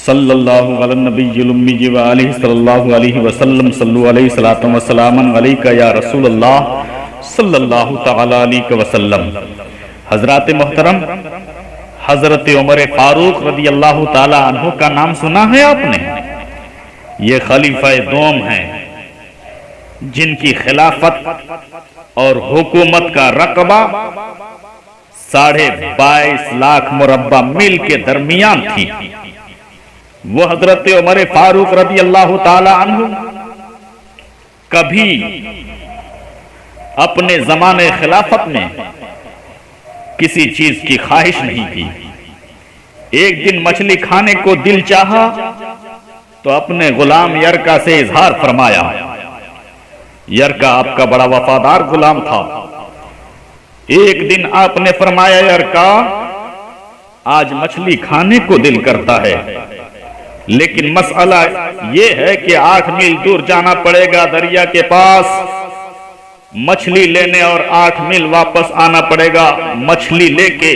صلی اللہ علی النبی الامی وآلہ صلی اللہ علیہ وسلم صلو علیہ الصلاۃ والسلام علیک یا رسول اللہ صلی اللہ تعالی علیہ وسلم۔ حضرات محترم، حضرت عمر فاروق رضی اللہ تعالی عنہ کا نام سنا ہے آپ نے؟ یہ خلیفہ دوم ہیں جن کی خلافت اور حکومت کا رقبہ 22.5 لاکھ مربع میل کے درمیان تھی۔ وہ حضرت عمر فاروق رضی اللہ تعالی عنہ کبھی اپنے زمانے خلافت میں کسی چیز کی خواہش نہیں کی۔ ایک دن مچھلی کھانے کو دل چاہا تو اپنے غلام یرکا سے اظہار فرمایا۔ یرکا آپ کا بڑا وفادار غلام تھا۔ ایک دن آپ نے فرمایا، یرکا آج مچھلی کھانے کو دل کرتا ہے، لیکن مسئلہ یہ ہے کہ 8 میل دور جانا پڑے گا دریا کے پاس مچھلی لینے، اور 8 میل واپس آنا پڑے گا مچھلی لے کے۔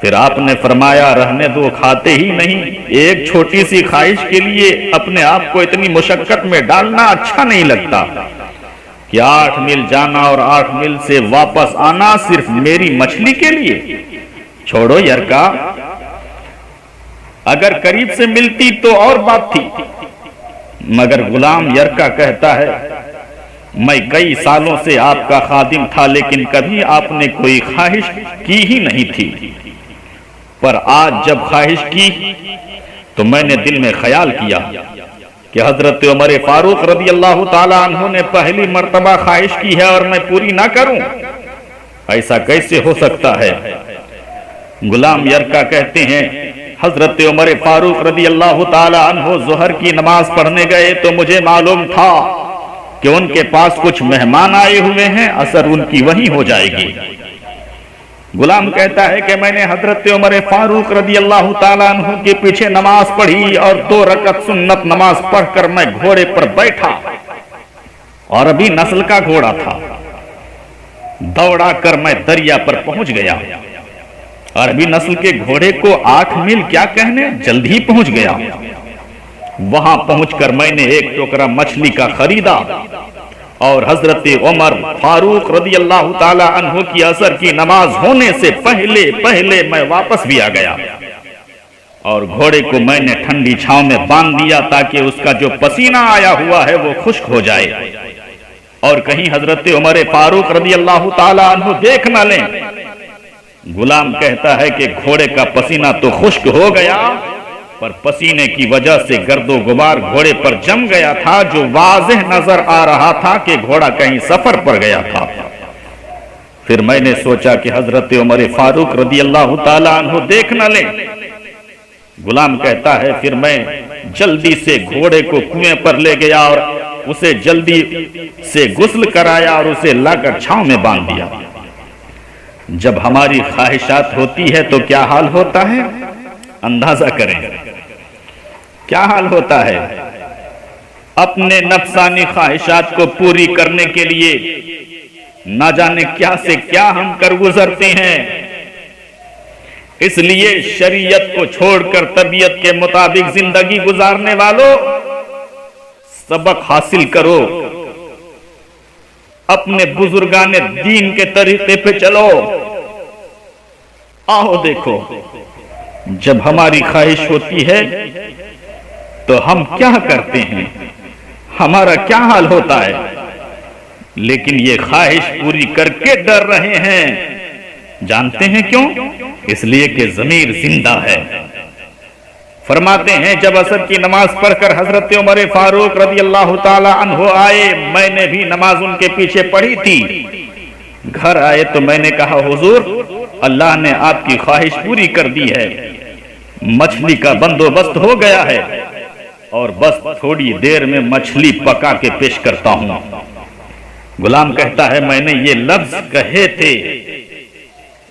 پھر آپ نے فرمایا، رہنے دو، کھاتے ہی نہیں۔ ایک چھوٹی سی خواہش کے لیے اپنے آپ کو اتنی مشقت میں ڈالنا اچھا نہیں لگتا کہ 8 میل جانا اور 8 میل سے واپس آنا صرف میری مچھلی کے لیے۔ چھوڑو یرکا، اگر قریب سے ملتی تو اور بات تھی، مگر غلام یرکا کہتا ہے، میں کئی سالوں سے آپ کا خادم تھا، لیکن کبھی آپ نے کوئی خواہش کی ہی نہیں تھی، پر آج جب خواہش کی تو میں نے دل میں خیال کیا کہ حضرت عمر فاروق رضی اللہ تعالی عنہ نے پہلی مرتبہ خواہش کی ہے اور میں پوری نہ کروں، ایسا کیسے ہو سکتا ہے؟ غلام یرکا کہتے ہیں، حضرت عمر فاروق رضی اللہ تعالی عنہ ظہر کی نماز پڑھنے گئے تو مجھے معلوم تھا کہ ان کے پاس کچھ مہمان آئے ہوئے ہیں، اثر ان کی وہیں ہو جائے گی۔ غلام کہتا ہے کہ میں نے حضرت عمر فاروق رضی اللہ تعالی عنہ کے پیچھے نماز پڑھی اور 2 رکعت سنت نماز پڑھ کر میں گھوڑے پر بیٹھا، اور ابھی نسل کا گھوڑا تھا۔ دوڑا کر میں دریا پر پہنچ گیا، عربی نسل کے گھوڑے کو 8 میل کیا کہنے، جلد ہی پہنچ گیا۔ وہاں پہنچ کر میں نے ایک ٹوکرا مچھلی کا خریدا، اور حضرت عمر فاروق رضی اللہ تعالی عنہ کی عصر کی نماز ہونے سے پہلے میں واپس بھی آ گیا، اور گھوڑے کو میں نے ٹھنڈی چھاؤں میں باندھ دیا تاکہ اس کا جو پسینہ آیا ہوا ہے وہ خشک ہو جائے، اور کہیں حضرت عمر فاروق رضی اللہ تعالی عنہ دیکھ نہ لیں۔ غلام کہتا ہے کہ گھوڑے کا پسینہ تو خشک ہو گیا، پر پسینے کی وجہ سے گرد و غبار گھوڑے پر جم گیا تھا، جو واضح نظر آ رہا تھا کہ گھوڑا کہیں سفر پر گیا تھا۔ پھر میں نے سوچا کہ حضرت عمر فاروق رضی اللہ تعالی عنہ دیکھ نہ لیں۔ غلام کہتا ہے، پھر میں جلدی سے گھوڑے کو کنویں پر لے گیا اور اسے جلدی سے غسل کرایا اور اسے لا کر چھاؤں میں باندھ دیا۔ جب ہماری خواہشات ہوتی ہے تو کیا حال ہوتا ہے، اندازہ کریں کیا حال ہوتا ہے۔ اپنے نفسانی خواہشات کو پوری کرنے کے لیے نہ جانے کیا سے کیا ہم کر گزرتے ہیں۔ اس لیے شریعت کو چھوڑ کر طبیعت کے مطابق زندگی گزارنے والوں، سبق حاصل کرو، اپنے بزرگان دین کے طریقے پہ چلو۔ آؤ دیکھو، جب ہماری خواہش ہوتی ہے تو ہم کیا کرتے ہیں، ہمارا کیا حال ہوتا ہے، لیکن یہ خواہش پوری کر کے ڈر رہے ہیں۔ جانتے ہیں کیوں؟ اس لیے کہ ضمیر زندہ ہے۔ فرماتے ہیں، جب عصر کی نماز پڑھ کر حضرت عمر فاروق رضی اللہ تعالی عنہ آئے، میں نے بھی نماز ان کے پیچھے پڑھی تھی۔ گھر آئے تو میں نے کہا، حضور اللہ نے آپ کی خواہش پوری کر دی ہے، مچھلی کا بندوبست ہو گیا ہے، اور بس تھوڑی دیر میں مچھلی پکا کے پیش کرتا ہوں۔ غلام کہتا ہے، میں نے یہ لفظ کہے تھے۔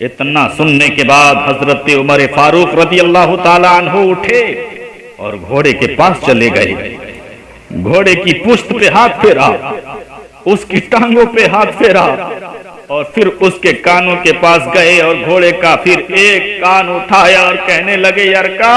اتنا سننے کے بعد حضرت عمر فاروق رضی اللہ تعالی عنہ اٹھے اور گھوڑے کے پاس چلے گئے۔ گھوڑے کی پشت پہ ہاتھ پھیرا، اس کی ٹانگوں پہ ہاتھ پھیرا، اور پھر اس کے کانوں کے پاس گئے اور گھوڑے کا پھر ایک کان اٹھایا اور کہنے لگے، یرکا